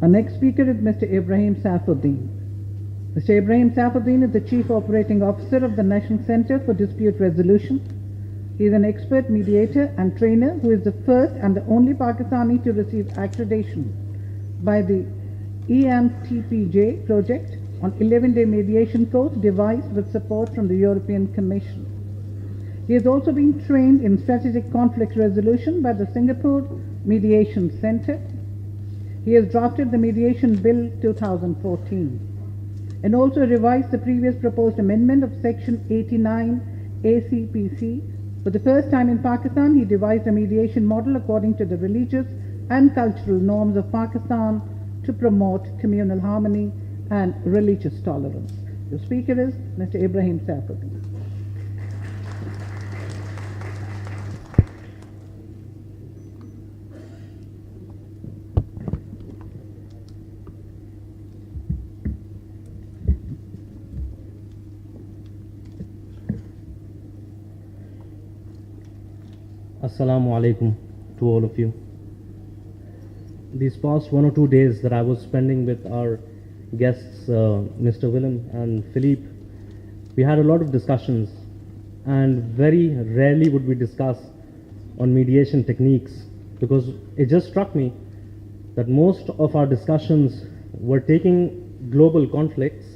Our next speaker is Mr. Ebrahim Saifuddin. Mr. Ebrahim Saifuddin is the Chief Operating Officer of the National Center for Dispute Resolution. He is an expert mediator and trainer who is the first and the only Pakistani to receive accreditation by the EMTPJ project on 11-day mediation course devised with support from the European Commission. He has also been trained in strategic conflict resolution by the Singapore Mediation Center. He has drafted the Mediation Bill 2014 and also revised the previous proposed amendment of Section 89 ACPC. For the first time in Pakistan, he devised a mediation model according to the religious and cultural norms of Pakistan to promote communal harmony and religious tolerance. The speaker is Mr. Ebrahim Saifuddin. Assalamu alaikum to all of you. These past 1 or 2 days that I was spending with our guests, Mr. Willem and Philippe, we had a lot of discussions, and very rarely would we discuss on mediation techniques, because it just struck me that most of our discussions were taking global conflicts,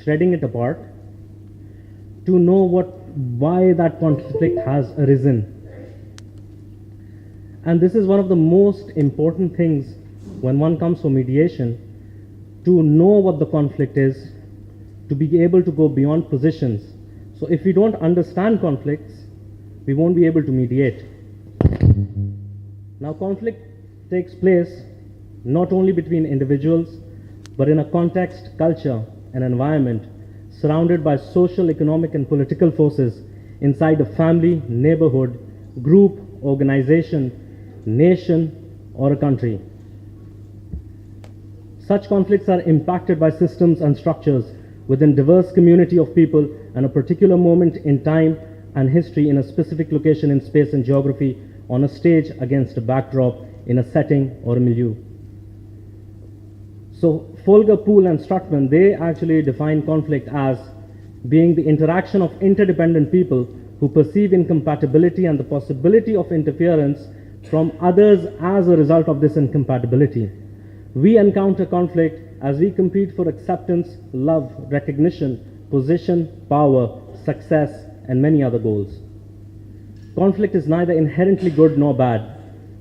shredding it apart to know why that conflict has arisen. And this is one of the most important things when one comes for mediation, to know what the conflict is, to be able to go beyond positions. So if we don't understand conflicts, we won't be able to mediate. Now, conflict takes place not only between individuals, but in a context, culture, and environment surrounded by social, economic, and political forces inside a family, neighborhood, group, organization, nation, or a country. Such conflicts are impacted by systems and structures within diverse community of people and a particular moment in time and history in a specific location in space and geography on a stage against a backdrop in a setting or a milieu. So Folger, Poole, and Strutman, they actually define conflict as being the interaction of interdependent people who perceive incompatibility and the possibility of interference from others as a result of this incompatibility. We encounter conflict as we compete for acceptance, love, recognition, position, power, success, and many other goals. Conflict is neither inherently good nor bad.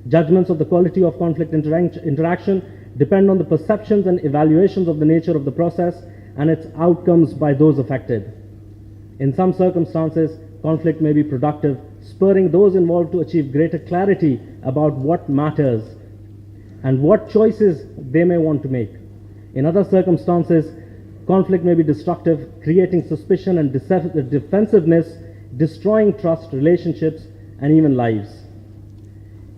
Judgments of the quality of conflict interaction depend on the perceptions and evaluations of the nature of the process and its outcomes by those affected. In some circumstances, conflict may be productive, spurring those involved to achieve greater clarity about what matters and what choices they may want to make. In other circumstances, conflict may be destructive, creating suspicion and defensiveness, destroying trust, relationships, and even lives.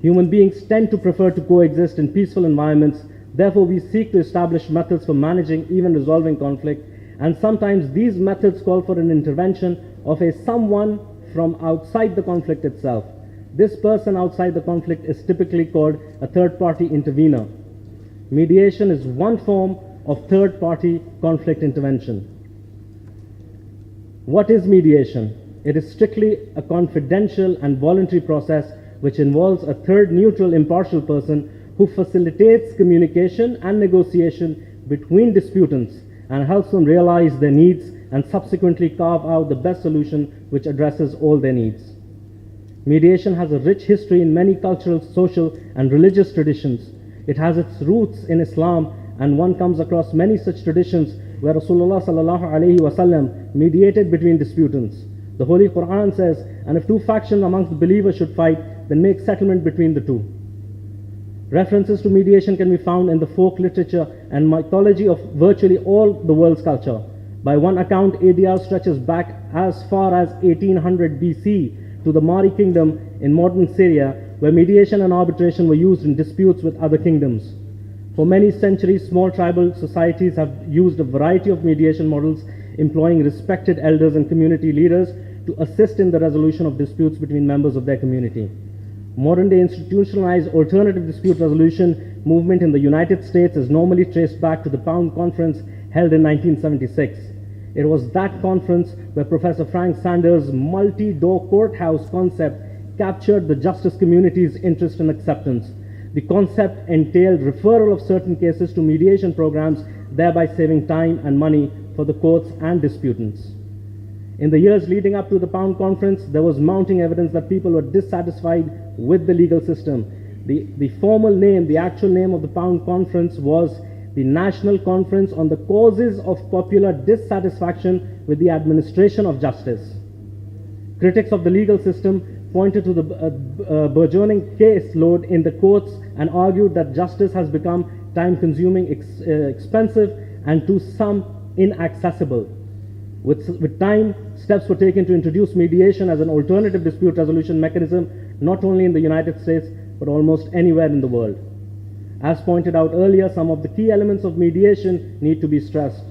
Human beings tend to prefer to coexist in peaceful environments. Therefore, we seek to establish methods for managing, even resolving conflict, and sometimes these methods call for an intervention of someone from outside the conflict itself. This person outside the conflict is typically called a third-party intervener. Mediation is one form of third-party conflict intervention. What is mediation? It is strictly a confidential and voluntary process which involves a third neutral impartial person who facilitates communication and negotiation between disputants and helps them realize their needs and subsequently carve out the best solution which addresses all their needs. Mediation has a rich history in many cultural, social, and religious traditions. It has its roots in Islam, and one comes across many such traditions where Rasulullah sallallahu alaihi wasallam mediated between disputants. The Holy Quran says, and if two factions amongst the believers should fight, then make settlement between the two. References to mediation can be found in the folk literature and mythology of virtually all the world's culture. By one account, ADR stretches back as far as 1800 BC to the Mari kingdom in modern Syria, where mediation and arbitration were used in disputes with other kingdoms. For many centuries, small tribal societies have used a variety of mediation models, employing respected elders and community leaders to assist in the resolution of disputes between members of their community. Modern-day institutionalized alternative dispute resolution movement in the United States is normally traced back to the Pound Conference held in 1976. It was that conference where Professor Frank Sanders' multi-door courthouse concept captured the justice community's interest and acceptance. The concept entailed referral of certain cases to mediation programs, thereby saving time and money for the courts and disputants. In the years leading up to the Pound Conference, there was mounting evidence that people were dissatisfied with the legal system. The formal name, the actual name of the Pound Conference was the National Conference on the Causes of Popular Dissatisfaction with the Administration of Justice. Critics of the legal system pointed to the burgeoning caseload in the courts and argued that justice has become time-consuming, expensive, and to some inaccessible. With time, steps were taken to introduce mediation as an alternative dispute resolution mechanism, not only in the United States, but almost anywhere in the world. As pointed out earlier, some of the key elements of mediation need to be stressed.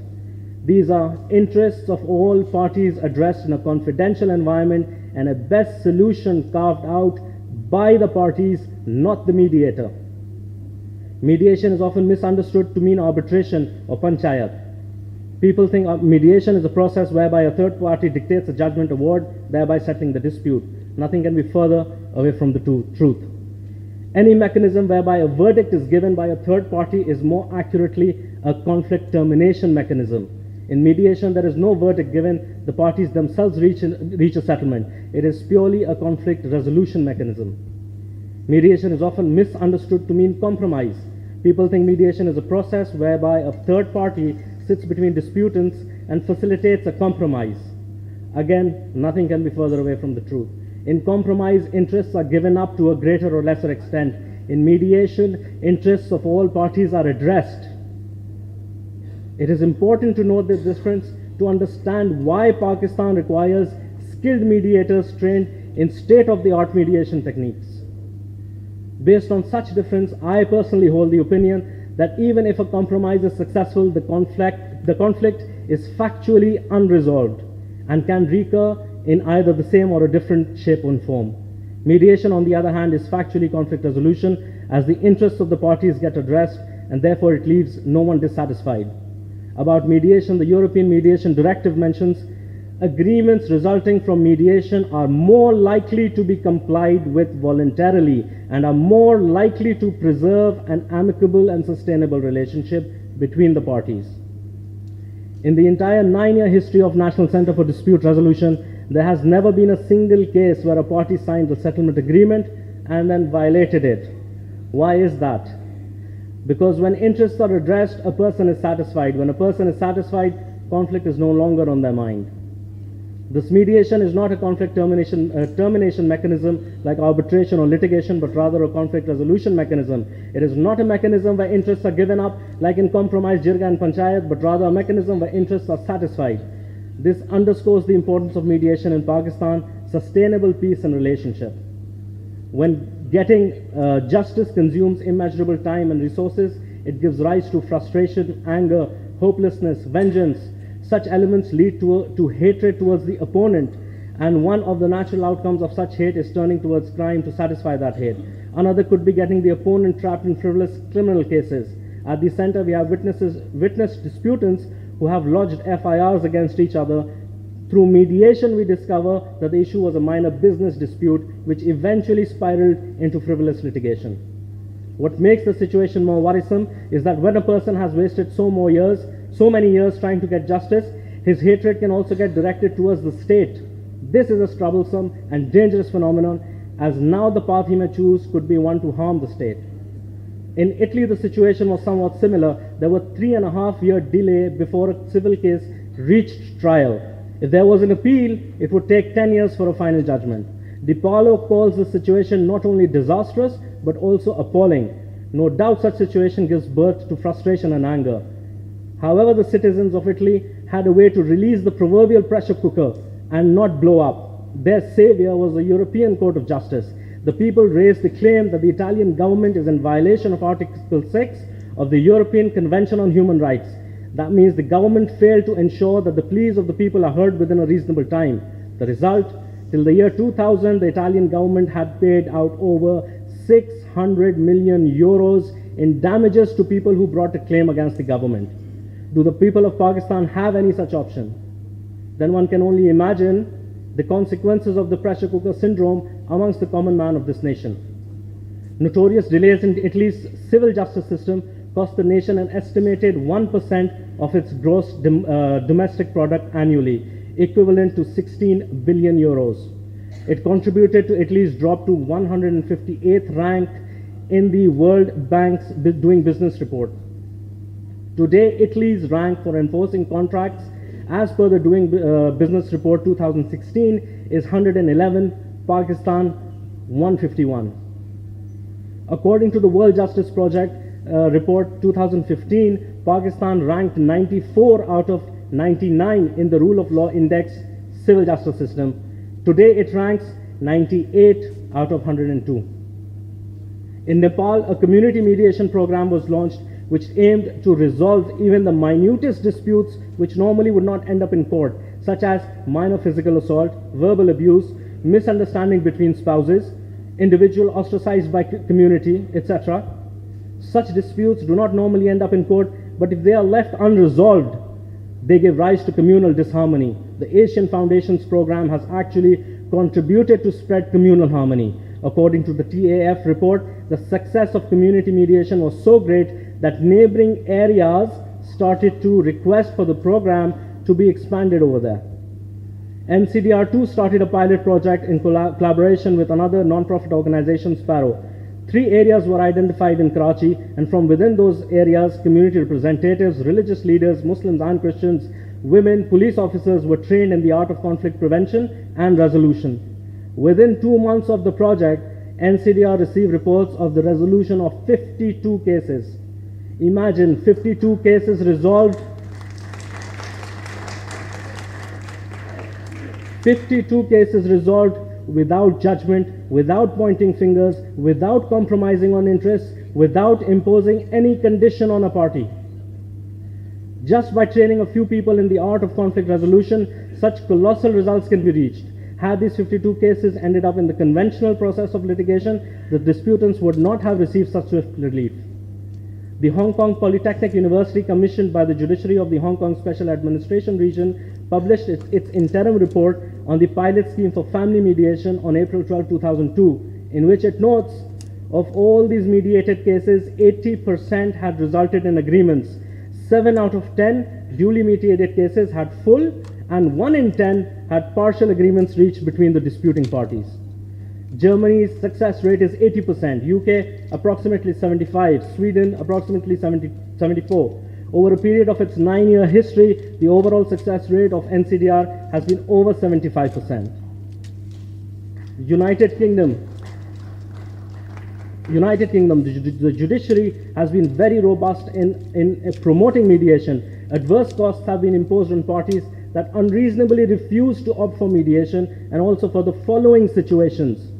These are interests of all parties addressed in a confidential environment and a best solution carved out by the parties, not the mediator. Mediation is often misunderstood to mean arbitration or panchayat. People think mediation is a process whereby a third party dictates a judgment award, thereby settling the dispute. Nothing can be further away from the truth. Any mechanism whereby a verdict is given by a third party is more accurately a conflict termination mechanism. In mediation, there is no verdict given. The parties themselves reach a settlement. It is purely a conflict resolution mechanism. Mediation is often misunderstood to mean compromise. People think mediation is a process whereby a third party sits between disputants and facilitates a compromise. Again, nothing can be further away from the truth. In compromise, interests are given up to a greater or lesser extent. In mediation, interests of all parties are addressed. It is important to note this difference to understand why Pakistan requires skilled mediators trained in state-of-the-art mediation techniques. Based on such difference, I personally hold the opinion that even if a compromise is successful, the conflict is factually unresolved and can recur in either the same or a different shape and form. Mediation, on the other hand, is factually conflict resolution, as the interests of the parties get addressed and therefore it leaves no one dissatisfied. About mediation, the European Mediation Directive mentions agreements resulting from mediation are more likely to be complied with voluntarily and are more likely to preserve an amicable and sustainable relationship between the parties. In the entire 9-year history of National Center for Dispute Resolution, there has never been a single case where a party signed a settlement agreement and then violated it. Why is that? Because when interests are addressed, a person is satisfied. When a person is satisfied, conflict is no longer on their mind. This mediation is not a conflict termination mechanism like arbitration or litigation, but rather a conflict resolution mechanism. It is not a mechanism where interests are given up like in compromise, jirga and panchayat, but rather a mechanism where interests are satisfied. This underscores the importance of mediation in Pakistan, sustainable peace and relationship. When getting justice consumes immeasurable time and resources, it gives rise to frustration, anger, hopelessness, vengeance. Such elements lead to hatred towards the opponent, and one of the natural outcomes of such hate is turning towards crime to satisfy that hate. Another could be getting the opponent trapped in frivolous criminal cases. At the center, we have witness disputants who have lodged FIRs against each other. Through mediation, we discover that the issue was a minor business dispute, which eventually spiraled into frivolous litigation. What makes the situation more worrisome is that when a person has wasted so many years trying to get justice, his hatred can also get directed towards the state. This is a troublesome and dangerous phenomenon, as now the path he may choose could be one to harm the state. In Italy, the situation was somewhat similar. There was 3.5-year delay before a civil case reached trial. If there was an appeal, it would take 10 years for a final judgment. Di Paolo calls the situation not only disastrous, but also appalling. No doubt such situation gives birth to frustration and anger. However, the citizens of Italy had a way to release the proverbial pressure cooker and not blow up. Their savior was the European Court of Justice. The people raised the claim that the Italian government is in violation of Article 6 of the European Convention on Human Rights. That means the government failed to ensure that the pleas of the people are heard within a reasonable time. The result, Till the year 2000, the Italian government had paid out over 600 million euros in damages to people who brought a claim against the government. Do the people of Pakistan have any such option? Then one can only imagine the consequences of the pressure cooker syndrome amongst the common man of this nation. Notorious delays in Italy's civil justice system cost the nation an estimated 1% of its gross domestic product annually, equivalent to 16 billion euros. It contributed to Italy's drop to 158th rank in the World Bank's Doing Business report. Today, Italy's rank for enforcing contracts, as per the Doing Business report 2016, is 111, Pakistan 151. According to the World Justice Project report 2015, Pakistan ranked 94 out of 99 in the Rule of Law Index civil justice system. Today it ranks 98 out of 102. In Nepal, a community mediation program was launched which aimed to resolve even the minutest disputes which normally would not end up in court, such as minor physical assault, verbal abuse, misunderstanding between spouses, individual ostracized by community, etc. Such disputes do not normally end up in court, but if they are left unresolved, they give rise to communal disharmony. The Asian Foundations program has actually contributed to spread communal harmony. According to the TAF report, the success of community mediation was so great that neighboring areas started to request for the program to be expanded over there. NCDR too started a pilot project in collaboration with another non-profit organization, Sparrow. 3 areas were identified in Karachi, and from within those areas, community representatives, religious leaders, Muslims and Christians, women, police officers were trained in the art of conflict prevention and resolution. Within 2 months of the project, NCDR received reports of the resolution of 52 cases. Imagine 52 cases resolved. 52 cases resolved without judgment, without pointing fingers, without compromising on interests, without imposing any condition on a party. Just by training a few people in the art of conflict resolution, such colossal results can be reached. Had these 52 cases ended up in the conventional process of litigation, the disputants would not have received such swift relief. The Hong Kong Polytechnic University, commissioned by the judiciary of the Hong Kong Special Administration Region, published its interim report on the pilot scheme for family mediation on April 12, 2002, in which it notes, of all these mediated cases, 80% had resulted in agreements. 7 out of 10 duly mediated cases had full, and 1 in 10 had partial agreements reached between the disputing parties. Germany's success rate is 80%, UK approximately 75%, Sweden approximately 74%. Over a period of its 9-year history, the overall success rate of NCDR has been over 75%. United Kingdom, the judiciary has been very robust in promoting mediation. Adverse costs have been imposed on parties that unreasonably refuse to opt for mediation, and also for the following situations: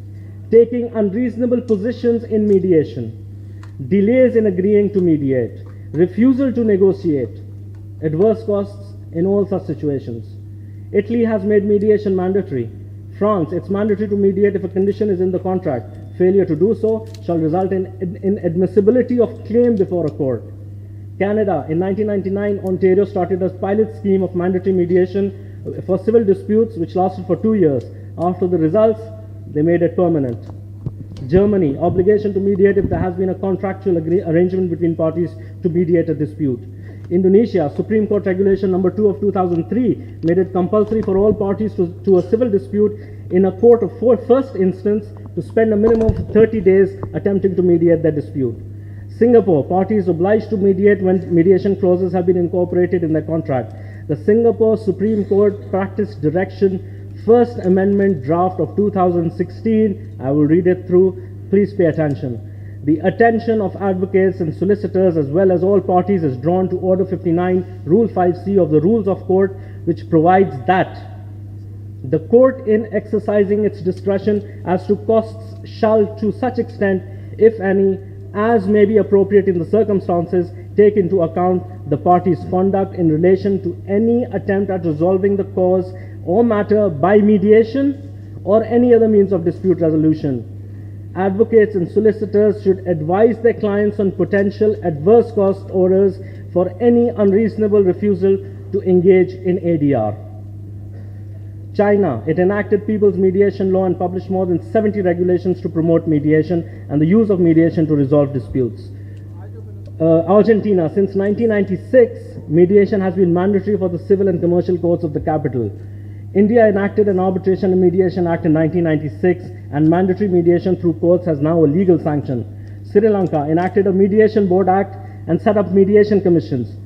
taking unreasonable positions in mediation, delays in agreeing to mediate, refusal to negotiate, adverse costs in all such situations. Italy has made mediation mandatory. France, it's mandatory to mediate if a condition is in the contract. Failure to do so shall result in inadmissibility of claim before a court. Canada, in 1999, Ontario started a pilot scheme of mandatory mediation for civil disputes which lasted for 2 years. After the results, they made it permanent. Germany, obligation to mediate if there has been a contractual arrangement between parties to mediate a dispute. Indonesia, Supreme Court Regulation number 2 of 2003 made it compulsory for all parties to a civil dispute in a court of first instance to spend a minimum of 30 days attempting to mediate their dispute. Singapore, parties obliged to mediate when mediation clauses have been incorporated in their contract. The Singapore Supreme Court Practice Direction, First Amendment draft of 2016, I will read it through, please pay attention. The attention of advocates and solicitors as well as all parties is drawn to Order 59, Rule 5C of the Rules of Court, which provides that the court, in exercising its discretion as to costs, shall to such extent, if any, as may be appropriate in the circumstances, take into account the party's conduct in relation to any attempt at resolving the cause or matter by mediation or any other means of dispute resolution. Advocates and solicitors should advise their clients on potential adverse cost orders for any unreasonable refusal to engage in ADR. China, it enacted People's Mediation Law and published more than 70 regulations to promote mediation and the use of mediation to resolve disputes. Argentina, since 1996, mediation has been mandatory for the civil and commercial courts of the capital. India enacted an Arbitration and Mediation Act in 1996, and mandatory mediation through courts has now a legal sanction. Sri Lanka enacted a Mediation Board Act and set up mediation commissions.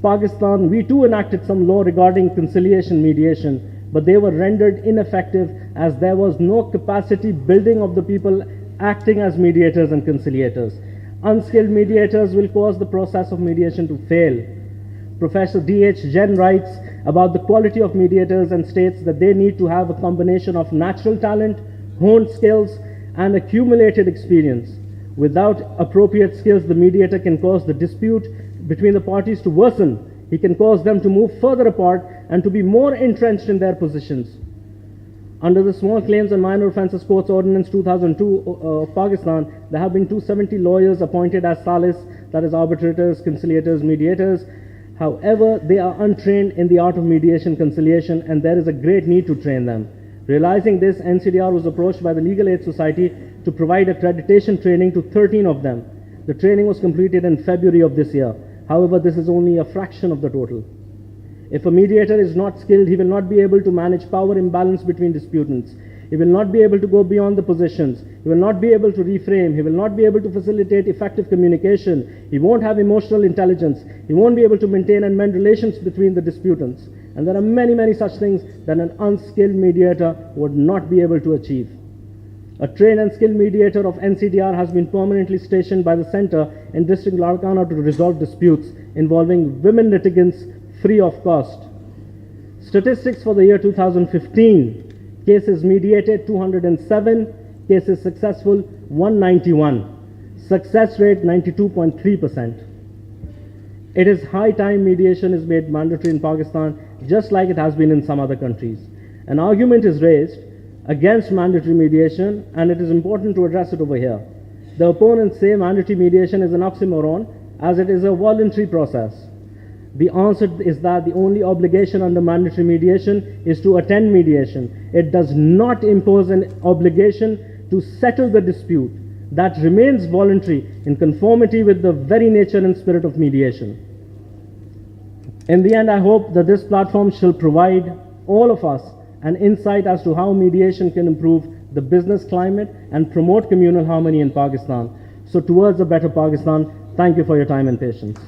Pakistan, we too enacted some law regarding conciliation mediation, but they were rendered ineffective as there was no capacity building of the people acting as mediators and conciliators. Unskilled mediators will cause the process of mediation to fail. Professor D.H. Jain writes about the quality of mediators and states that they need to have a combination of natural talent, honed skills, and accumulated experience. Without appropriate skills, the mediator can cause the dispute between the parties to worsen. He can cause them to move further apart and to be more entrenched in their positions. Under the Small Claims and Minor Offences Courts Ordinance 2002 of Pakistan, there have been 270 lawyers appointed as salis, that is arbitrators, conciliators, mediators. However, they are untrained in the art of mediation conciliation, and there is a great need to train them. Realizing this, NCDR was approached by the Legal Aid Society to provide accreditation training to 13 of them. The training was completed in February of this year. However, this is only a fraction of the total. If a mediator is not skilled, he will not be able to manage power imbalance between disputants. He will not be able to go beyond the positions. He will not be able to reframe. He will not be able to facilitate effective communication. He won't have emotional intelligence. He won't be able to maintain and mend relations between the disputants. And there are many, many such things that an unskilled mediator would not be able to achieve. A trained and skilled mediator of NCDR has been permanently stationed by the center in District Larkana to resolve disputes involving women litigants free of cost. Statistics for the year 2015: cases mediated 207, cases successful 191, success rate 92.3%. It is high time mediation is made mandatory in Pakistan, just like it has been in some other countries. An argument is raised against mandatory mediation, and it is important to address it over here. The opponents say mandatory mediation is an oxymoron, as it is a voluntary process. The answer is that the only obligation under mandatory mediation is to attend mediation. It does not impose an obligation to settle the dispute. That remains voluntary in conformity with the very nature and spirit of mediation. In the end, I hope that this platform shall provide all of us an insight as to how mediation can improve the business climate and promote communal harmony in Pakistan. So towards a better Pakistan, thank you for your time and patience.